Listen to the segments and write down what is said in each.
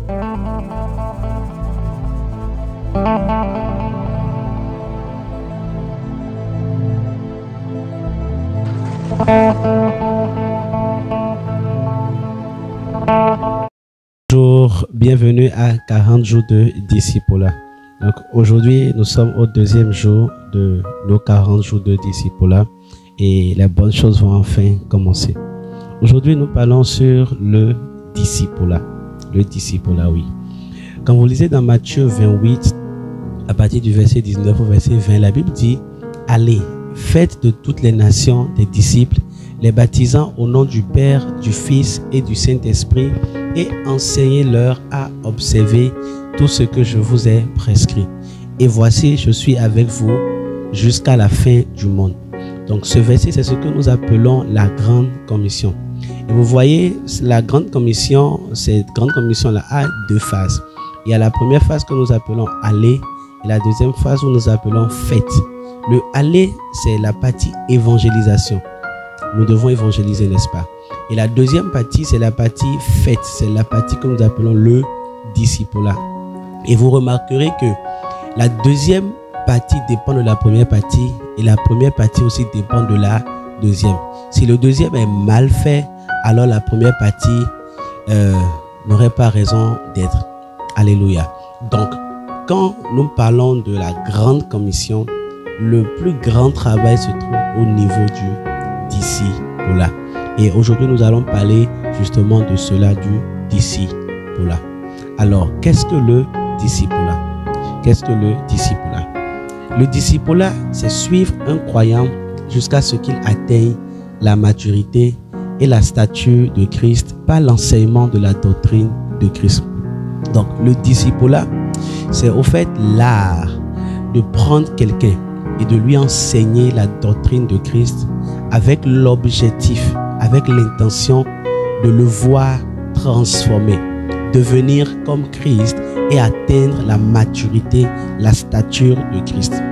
Bonjour, bienvenue à 40 jours de discipulat. Donc aujourd'hui, nous sommes au deuxième jour de nos 40 jours de discipulat et les bonnes choses vont enfin commencer. Aujourd'hui, nous parlons sur le discipulat. Le discipulat, oui. Quand vous lisez dans Matthieu 28, à partir du verset 19 au verset 20, la Bible dit « Allez, faites de toutes les nations des disciples, les baptisant au nom du Père, du Fils et du Saint-Esprit, et enseignez-leur à observer tout ce que je vous ai prescrit. Et voici, je suis avec vous jusqu'à la fin du monde. » Donc ce verset, c'est ce que nous appelons la Grande Commission. Et vous voyez, la Grande Commission, cette Grande Commission-là a deux phases. Il y a la première phase que nous appelons « aller » et la deuxième phase où nous appelons « faites ». Le « aller », c'est la partie évangélisation. Nous devons évangéliser, n'est-ce pas? Et la deuxième partie, c'est la partie faite. C'est la partie que nous appelons le discipulat. Et vous remarquerez que la deuxième partie dépend de la première partie et la première partie aussi dépend de la deuxième. Si le deuxième est mal fait, alors la première partie n'aurait pas raison d'être. Alléluia. Donc, quand nous parlons de la Grande Commission, le plus grand travail se trouve au niveau du discipulat. Et aujourd'hui, nous allons parler justement de cela, du discipulat. Alors, qu'est-ce que le discipulat? Qu'est-ce que le discipulat? Le discipulat, c'est suivre un croyant jusqu'à ce qu'il atteigne la maturité et la stature de Christ par l'enseignement de la doctrine de Christ. Donc, le discipulat, c'est au fait l'art de prendre quelqu'un et de lui enseigner la doctrine de Christ avec l'objectif, avec l'intention de le voir transformer, devenir comme Christ et atteindre la maturité, la stature de Christ.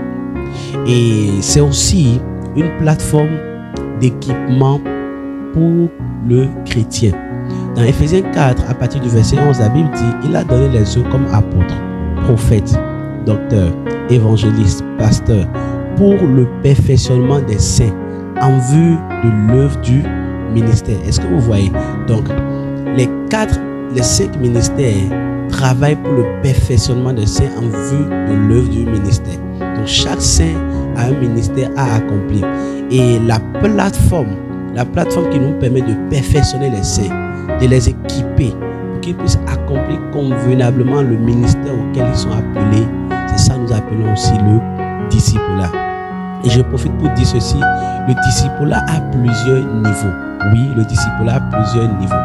Et c'est aussi une plateforme d'équipement pour le chrétien. Dans Éphésiens 4, à partir du verset 11, la Bible dit « Il a donné les uns comme apôtres, prophètes, docteurs, évangélistes, pasteurs, pour le perfectionnement des saints, en vue de l'œuvre du ministère. » Est-ce que vous voyez? Donc, les 5 ministères travaillent pour le perfectionnement des saints en vue de l'œuvre du ministère. Donc, chaque saint a un ministère à accomplir. Et la plateforme qui nous permet de perfectionner les saints, de les équiper pour qu'ils puissent accomplir convenablement le ministère auquel ils sont appelés, c'est ça que nous appelons aussi le discipulat. Et je profite pour dire ceci, le discipulat a plusieurs niveaux. Oui, le discipulat a plusieurs niveaux.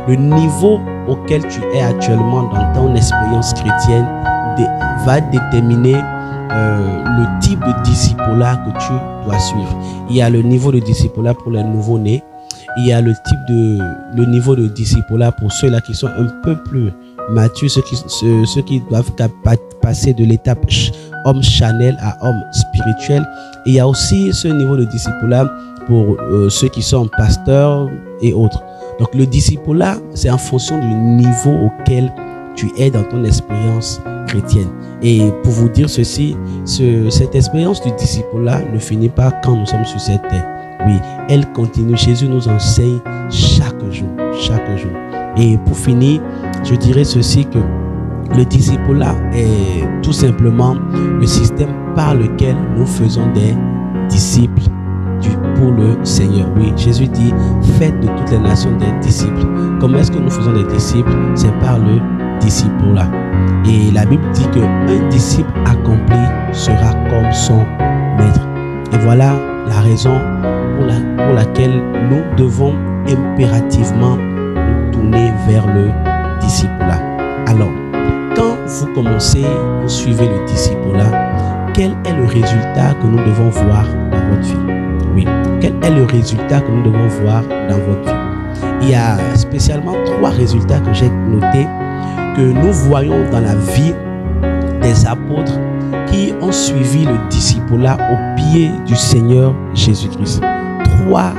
Le niveau auquel tu es actuellement dans ton expérience chrétienne va déterminer le type de discipulat que tu dois suivre. Il y a le niveau de discipulat pour les nouveaux-nés. Il y a le niveau de discipulat pour ceux-là qui sont un peu plus matures, ceux qui doivent passer de l'étape homme charnel à homme spirituel. Et il y a aussi ce niveau de discipulat pour ceux qui sont pasteurs et autres. Donc le discipulat, c'est en fonction du niveau auquel tu es dans ton expérience chrétienne. Et pour vous dire ceci, cette expérience du discipulat ne finit pas quand nous sommes sur cette terre. Oui, elle continue. Jésus nous enseigne chaque jour, chaque jour. Et pour finir, je dirais ceci, que le discipulat est tout simplement le système par lequel nous faisons des disciples pour le Seigneur. Oui, Jésus dit, faites de toutes les nations des disciples. Comment est-ce que nous faisons des disciples? C'est par le discipulat. Et la Bible dit qu'un disciple accompli sera comme son maître. Et voilà la raison pour laquelle nous devons impérativement nous tourner vers le discipulat. Alors, quand vous commencez, vous suivez le discipulat, quel est le résultat que nous devons voir dans votre vie? Oui, quel est le résultat que nous devons voir dans votre vie? Il y a spécialement 3 résultats que j'ai notés, que nous voyons dans la vie des apôtres qui ont suivi le discipulat au pied du Seigneur Jésus-Christ. Trois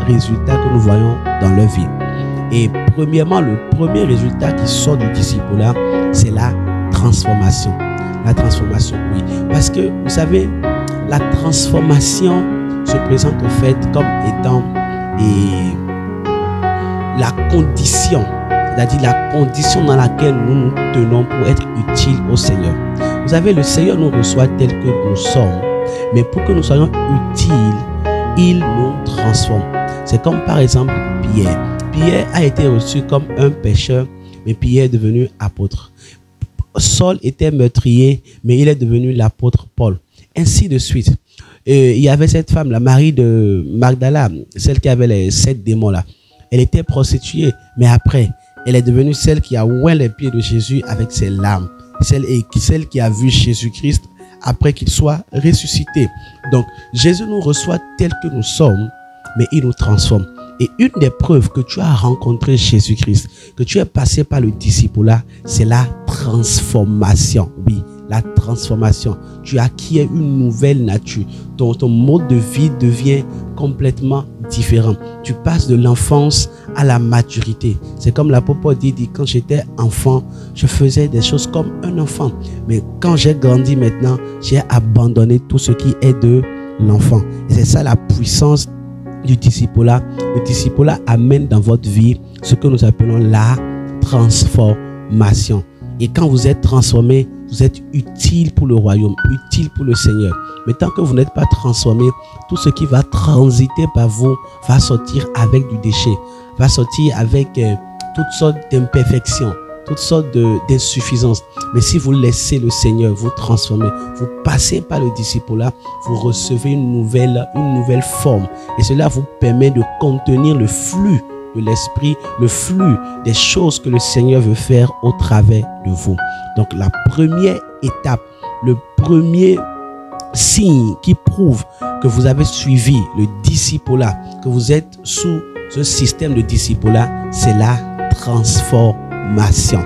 résultats que nous voyons dans leur vie. Et premièrement, le premier résultat qui sort du disciple-là, c'est la transformation. La transformation, oui. Parce que, vous savez, la transformation se présente au fait comme étant la condition, c'est-à-dire la condition dans laquelle nous nous tenons pour être utiles au Seigneur. Vous savez, le Seigneur nous reçoit tel que nous sommes, mais pour que nous soyons utiles, il nous transforme. C'est comme par exemple Pierre. Pierre a été reçu comme un pécheur, mais Pierre est devenu apôtre. Saul était meurtrier, mais il est devenu l'apôtre Paul. Ainsi de suite. Il y avait cette femme, la Marie de Magdala, celle qui avait les 7 démons là. Elle était prostituée, mais après, elle est devenue celle qui a oint les pieds de Jésus avec ses larmes. Celle qui a vu Jésus-Christ après qu'il soit ressuscité. Donc, Jésus nous reçoit tel que nous sommes, mais il nous transforme. Et une des preuves que tu as rencontré Jésus-Christ, que tu es passé par le disciple-là, c'est la transformation. Oui, la transformation. Tu acquiers une nouvelle nature. Ton mode de vie devient complètement différent. Tu passes de l'enfance à la maturité. C'est comme l'apôtre Paul dit, quand j'étais enfant, je faisais des choses comme un enfant. Mais quand j'ai grandi maintenant, j'ai abandonné tout ce qui est de l'enfant. Et c'est ça la puissance du disciple-là. Le disciple-là amène dans votre vie ce que nous appelons la transformation. Et quand vous êtes transformé, vous êtes utile pour le royaume, utile pour le Seigneur. Mais tant que vous n'êtes pas transformé, tout ce qui va transiter par vous va sortir avec du déchet, va sortir avec toutes sortes d'imperfections, toutes sortes d'insuffisances. Mais si vous laissez le Seigneur vous transformer, vous passez par le disciple-là, vous recevez une nouvelle forme. Et cela vous permet de contenir le flux de l'esprit, le flux des choses que le Seigneur veut faire au travers de vous. Donc la première étape, le premier signe qui prouve que vous avez suivi le disciple-là, que vous êtes sous ce système de disciple-là, c'est la transformation.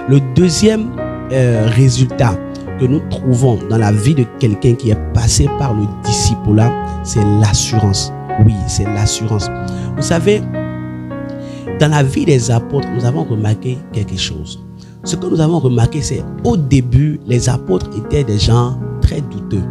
Le deuxième résultat que nous trouvons dans la vie de quelqu'un qui est passé par le disciple-là, c'est l'assurance. Oui, c'est l'assurance. Vous savez, dans la vie des apôtres, nous avons remarqué quelque chose. Ce que nous avons remarqué, c'est au début, les apôtres étaient des gens très douteux.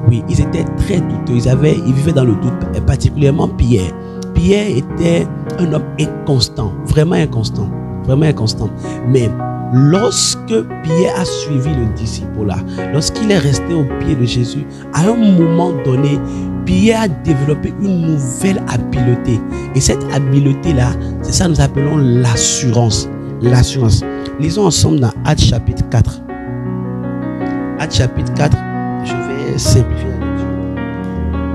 Oui, ils étaient très douteux. Ils vivaient dans le doute, et particulièrement Pierre. Pierre était un homme inconstant, vraiment inconstant, vraiment inconstant. Mais lorsque Pierre a suivi le disciple-là, lorsqu'il est resté au pied de Jésus, à un moment donné, Pierre a développé une nouvelle habileté. Et cette habileté-là, c'est ça que nous appelons l'assurance. L'assurance. Lisons ensemble dans Actes chapitre 4. Actes chapitre 4, je vais simplifier la lecture.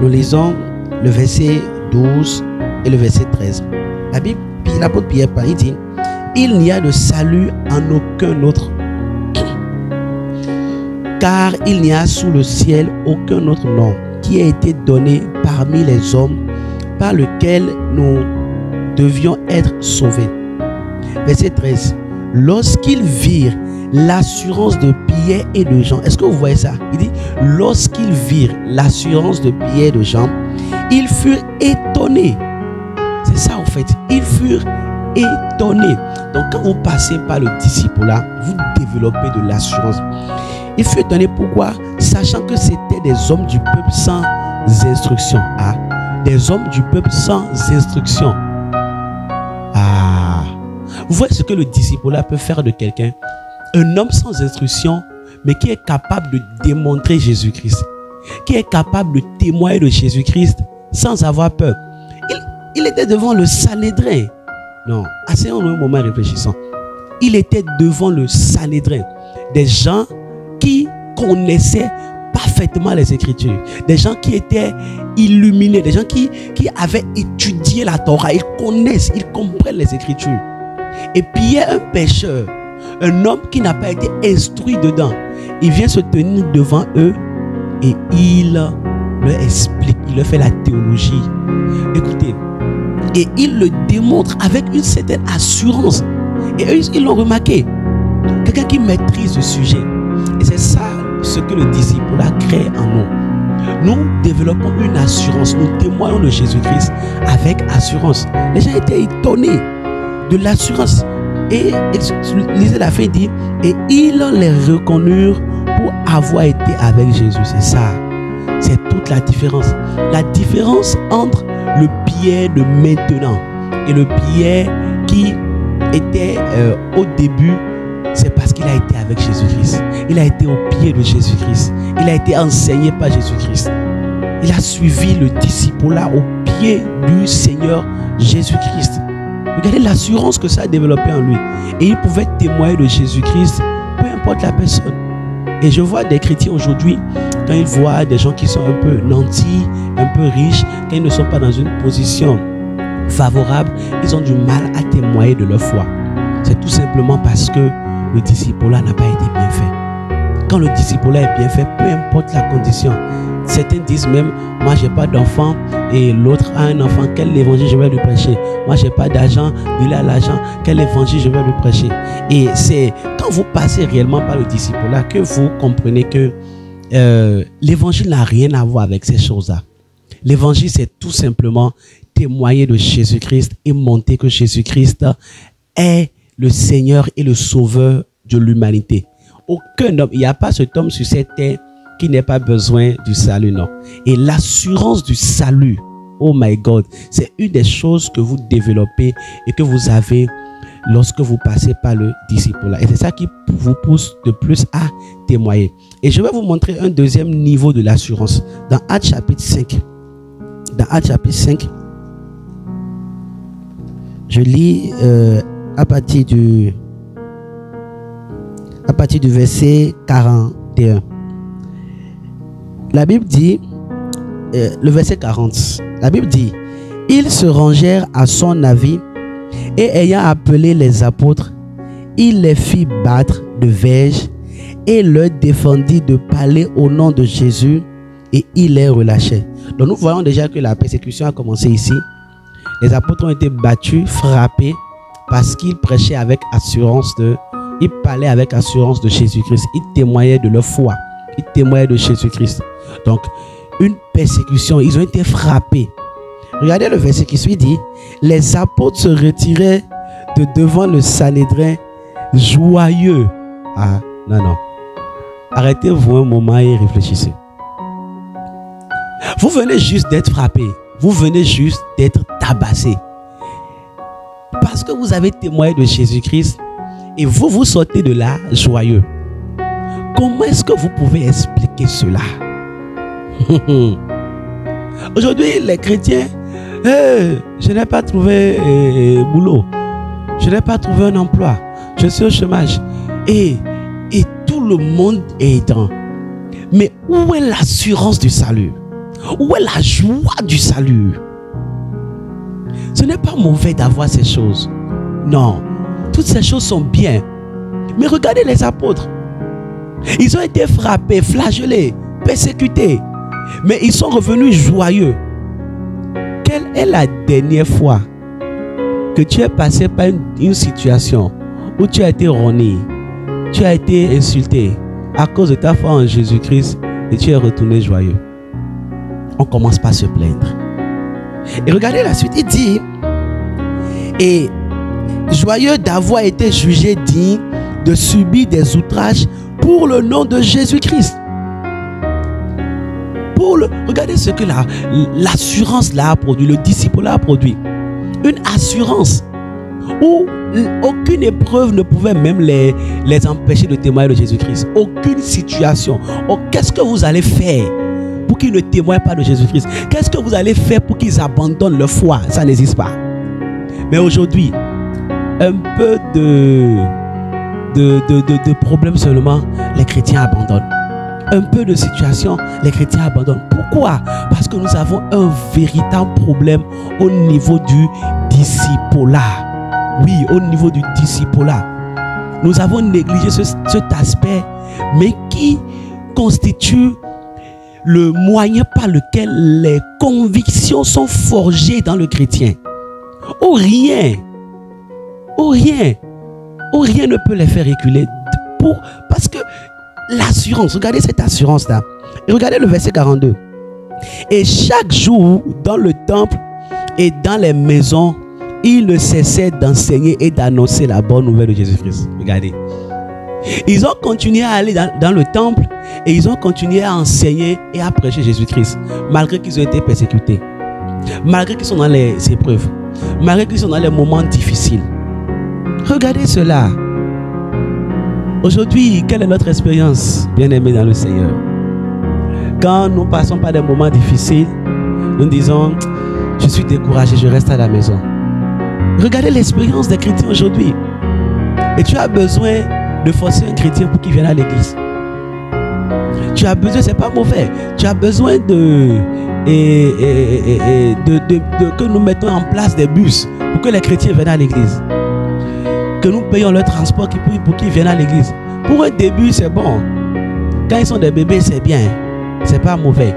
Nous lisons le verset 12 et le verset 13. La Bible, l'apôtre Pierre parle, il dit: il n'y a de salut en aucun autre, car il n'y a sous le ciel aucun autre nom qui a été donné parmi les hommes par lequel nous devions être sauvés. Verset 13. Lorsqu'ils virent l'assurance de Pierre et de Jean, est-ce que vous voyez ça? Il dit, lorsqu'ils virent l'assurance de Pierre et de Jean, ils furent étonnés. C'est ça en fait, ils furent étonnés. Donc quand vous passez par le disciple-là, vous développez de l'assurance. Ils furent étonnés, pourquoi? Sachant que c'était des hommes du peuple sans instruction. Ah, des hommes du peuple sans instruction. Ah, vous voyez ce que le disciple-là peut faire de quelqu'un? Un homme sans instruction, mais qui est capable de démontrer Jésus-Christ, qui est capable de témoigner de Jésus-Christ sans avoir peur. Il était devant le Sanhédrin. Non, asseyons-nous un moment réfléchissant. Il était devant le Sanhédrin. Des gens qui connaissaient parfaitement les Écritures. Des gens qui étaient illuminés. Des gens qui avaient étudié la Torah. Ils connaissent, ils comprennent les Écritures. Et Pierre, un pécheur, un homme qui n'a pas été instruit dedans, il vient se tenir devant eux et il leur explique, il leur fait la théologie. Écoutez, et il le démontre avec une certaine assurance. Et eux, ils l'ont remarqué. Quelqu'un qui maîtrise le sujet. Et c'est ça ce que le disciple a créé en nous. Nous développons une assurance. Nous témoignons de Jésus-Christ avec assurance. Les gens étaient étonnés de l'assurance. Et lisez la fin, il dit, et ils les reconnurent pour avoir été avec Jésus. C'est ça. C'est toute la différence. La différence entre le Pierre de maintenant et le Pierre qui était au début, c'est parce qu'il a été avec Jésus-Christ. Il a été au pied de Jésus-Christ. Il a été enseigné par Jésus-Christ. Il a suivi le disciple-là au pied du Seigneur Jésus-Christ. Regardez l'assurance que ça a développé en lui. Et il pouvait témoigner de Jésus-Christ, peu importe la personne. Et je vois des chrétiens aujourd'hui, quand ils voient des gens qui sont un peu nantis, un peu riches, quand ils ne sont pas dans une position favorable, ils ont du mal à témoigner de leur foi. C'est tout simplement parce que le disciple-là n'a pas été bien fait. Quand le disciple-là est bien fait, peu importe la condition. Certains disent même, moi j'ai pas d'enfant et l'autre a un enfant, quel évangile je vais lui prêcher? Moi j'ai pas d'argent, il a l'argent, quel évangile je vais lui prêcher? Et c'est quand vous passez réellement par le disciple-là que vous comprenez que l'évangile n'a rien à voir avec ces choses-là. L'évangile, c'est tout simplement témoigner de Jésus-Christ et montrer que Jésus-Christ est le Seigneur et le Sauveur de l'humanité. Aucun homme, il n'y a pas cet homme sur cette terre qui n'ait pas besoin du salut, non. Et l'assurance du salut, oh my God, c'est une des choses que vous développez et que vous avez lorsque vous passez par le disciple. Et c'est ça qui vous pousse de plus à témoigner. Et je vais vous montrer un deuxième niveau de l'assurance. Dans Actes chapitre 5. Dans Actes chapitre 5, je lis à partir du verset 41. La Bible dit, le verset 40, la Bible dit, ils se rangèrent à son avis et ayant appelé les apôtres, il les fit battre de verges et leur défendit de parler au nom de Jésus et il les relâchait. Donc nous voyons déjà que la persécution a commencé ici. Les apôtres ont été battus, frappés parce qu'ils prêchaient avec assurance ils parlaient avec assurance de Jésus-Christ. Ils témoignaient de leur foi. Ils témoignaient de Jésus-Christ. Donc, une persécution, ils ont été frappés. Regardez le verset qui suit, dit, les apôtres se retiraient de devant le Sanhédrin joyeux. Ah, non. Arrêtez-vous un moment et réfléchissez. Vous venez juste d'être frappé. Vous venez juste d'être tabassé. Parce que vous avez témoigné de Jésus-Christ et vous sortez de là joyeux. Comment est-ce que vous pouvez expliquer cela? Aujourd'hui, les chrétiens, je n'ai pas trouvé boulot. Je n'ai pas trouvé un emploi. Je suis au chômage. Et tout le monde est dans. Mais où est l'assurance du salut? Où est la joie du salut? Ce n'est pas mauvais d'avoir ces choses. Non. Toutes ces choses sont bien. Mais regardez les apôtres. Ils ont été frappés, flagellés, persécutés. Mais ils sont revenus joyeux. Quelle est la dernière fois que tu es passé par une situation où tu as été rogné, tu as été insulté à cause de ta foi en Jésus-Christ et tu es retourné joyeux? On commence par se plaindre. Et regardez la suite, il dit, et joyeux d'avoir été jugé digne de subir des outrages pour le nom de Jésus-Christ. Regardez ce que l'assurance là a produit, le disciple là a produit. Une assurance où aucune épreuve ne pouvait même les empêcher de témoigner de Jésus-Christ. Aucune situation. Oh, qu'est-ce que vous allez faire pour qu'ils ne témoignent pas de Jésus-Christ? Qu'est-ce que vous allez faire pour qu'ils abandonnent leur foi? Ça n'existe pas. Mais aujourd'hui, un peu de problèmes seulement, les chrétiens abandonnent. Un peu de situation, les chrétiens abandonnent. Pourquoi? Parce que nous avons un véritable problème au niveau du disciple-là. Oui, au niveau du disciple-là. Nous avons négligé cet aspect, mais qui constitue le moyen par lequel les convictions sont forgées dans le chrétien. Ou rien ne peut les faire reculer. Parce que l'assurance, regardez cette assurance-là. Et regardez le verset 42. Et chaque jour, dans le temple et dans les maisons, ils ne cessaient d'enseigner et d'annoncer la bonne nouvelle de Jésus-Christ. Regardez. Ils ont continué à aller dans le temple et ils ont continué à enseigner et à prêcher Jésus-Christ, malgré qu'ils ont été persécutés, malgré qu'ils sont dans les épreuves, malgré qu'ils sont dans les moments difficiles. Regardez cela. Aujourd'hui, quelle est notre expérience, bien-aimés dans le Seigneur? Quand nous passons par des moments difficiles, nous disons, je suis découragé, je reste à la maison. Regardez l'expérience des chrétiens aujourd'hui. Et tu as besoin de forcer un chrétien pour qu'il vienne à l'église. Tu as besoin, c'est pas mauvais, tu as besoin que nous mettons en place des bus pour que les chrétiens viennent à l'église. Que nous payons leur transport pour qu'ils viennent à l'église. Pour un début, c'est bon. Quand ils sont des bébés, c'est bien. C'est pas mauvais.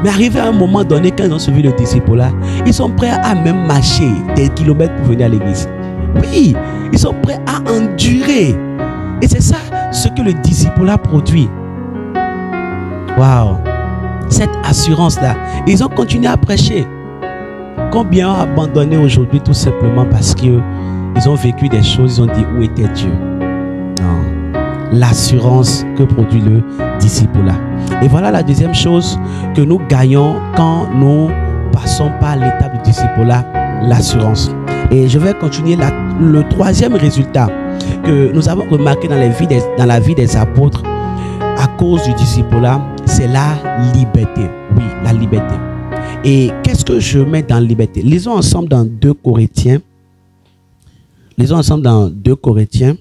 Mais arrivé à un moment donné, quand ils ont suivi le disciple-là, ils sont prêts à même marcher des kilomètres pour venir à l'église. Oui, ils sont prêts à endurer. Et c'est ça ce que le disciple-là produit. Waouh! Cette assurance-là. Ils ont continué à prêcher. Combien ont abandonné aujourd'hui tout simplement parce qu'ils ont vécu des choses, ils ont dit où était Dieu? Non. L'assurance que produit le disciple-là. Et voilà la deuxième chose que nous gagnons quand nous passons par l'étape du disciple-là, l'assurance. Et je vais continuer le troisième résultat que nous avons remarqué dans la vie des apôtres à cause du disciple-là, c'est la liberté. Oui, la liberté. Et qu'est-ce que je mets dans la liberté? Lisons ensemble dans 2 Corinthiens. Lisons ensemble dans 2 Corinthiens.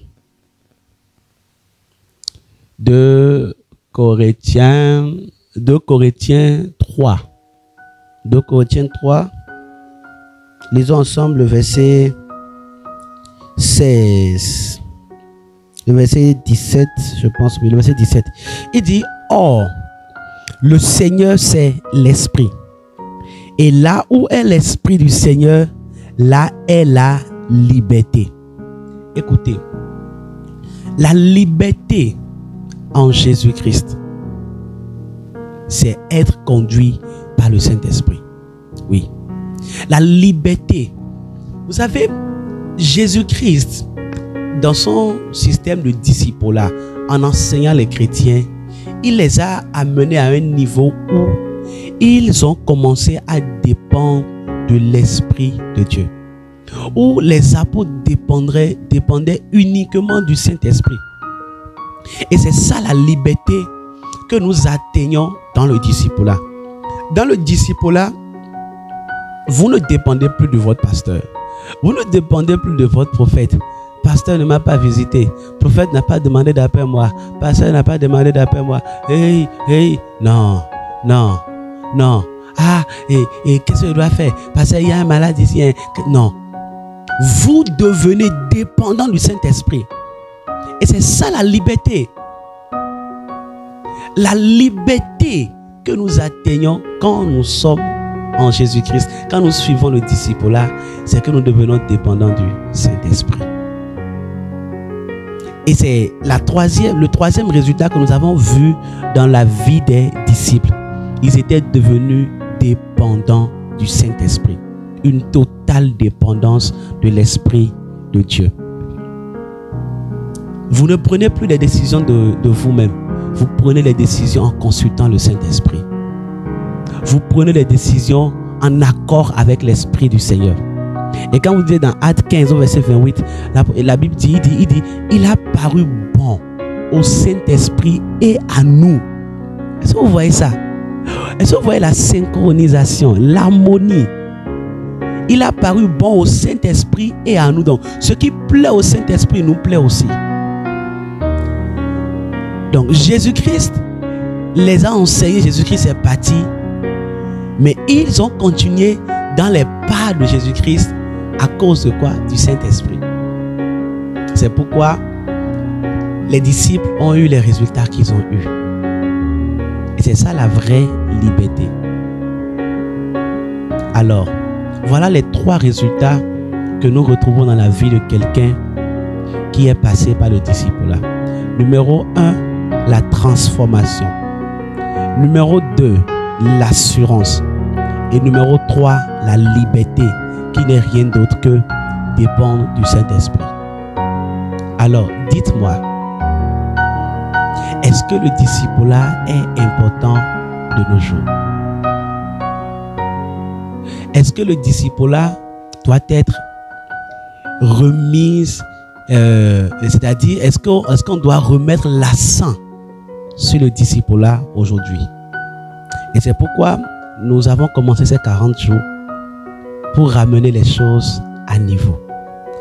2 Corinthiens 3. 2 Corinthiens 3. Lisons ensemble le verset 16. Le verset 17, je pense, oui, le verset 17. Il dit, or, le Seigneur, c'est l'Esprit. Et là où est l'Esprit du Seigneur, là est la liberté. Écoutez, la liberté en Jésus-Christ, c'est être conduit par le Saint-Esprit. Oui. La liberté. Vous savez, Jésus-Christ, dans son système de disciple-là, en enseignant les chrétiens, il les a amenés à un niveau où ils ont commencé à dépendre de l'Esprit de Dieu. Où les apôtres dépendaient uniquement du Saint-Esprit. Et c'est ça la liberté que nous atteignons dans le disciple-là. Dans le disciple-là, vous ne dépendez plus de votre pasteur. Vous ne dépendez plus de votre prophète. Pasteur ne m'a pas visité. Prophète n'a pas demandé d'après moi. Pasteur n'a pas demandé d'après moi. Hey, non. Ah, et qu'est-ce que je dois faire? Pasteur, il y a un malade ici. Non. Vous devenez dépendant du Saint-Esprit. Et c'est ça la liberté. La liberté que nous atteignons quand nous sommes en Jésus-Christ, quand nous suivons le disciple-là, c'est que nous devenons dépendants du Saint-Esprit. Et c'est le troisième résultat que nous avons vu dans la vie des disciples. Ils étaient devenus dépendants du Saint-Esprit. Une totale dépendance de l'Esprit de Dieu. Vous ne prenez plus les décisions de vous-même. Vous prenez les décisions en consultant le Saint-Esprit. Vous prenez les décisions en accord avec l'Esprit du Seigneur. Et quand vous dites dans Actes 15, verset 28, la Bible dit, il a paru bon au Saint-Esprit et à nous. Est-ce que vous voyez ça? Est-ce que vous voyez la synchronisation, l'harmonie? Il a paru bon au Saint-Esprit et à nous. Donc, ce qui plaît au Saint-Esprit nous plaît aussi. Donc, Jésus-Christ les a enseignés. Jésus-Christ est parti. Mais ils ont continué dans les pas de Jésus-Christ à cause de quoi? Du Saint-Esprit. C'est pourquoi les disciples ont eu les résultats qu'ils ont eus. Et c'est ça la vraie liberté. Alors, voilà les 3 résultats que nous retrouvons dans la vie de quelqu'un qui est passé par le disciple-là. Numéro 1, la transformation. Numéro 2, l'assurance. Et numéro 3, la liberté, qui n'est rien d'autre que dépendent du Saint-Esprit. Alors, dites-moi, est-ce que le discipulat est important de nos jours? Est-ce que le discipulat doit être remis, c'est-à-dire, est-ce qu'on doit remettre l'accent sur le discipulat aujourd'hui? Et c'est pourquoi nous avons commencé ces 40 jours pour ramener les choses à niveau.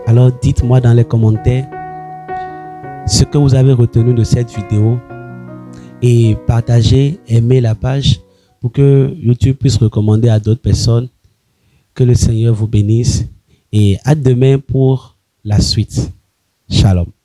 Alors, dites-moi dans les commentaires ce que vous avez retenu de cette vidéo et partagez, aimez la page pour que YouTube puisse recommander à d'autres personnes. Que le Seigneur vous bénisse et à demain pour la suite. Shalom.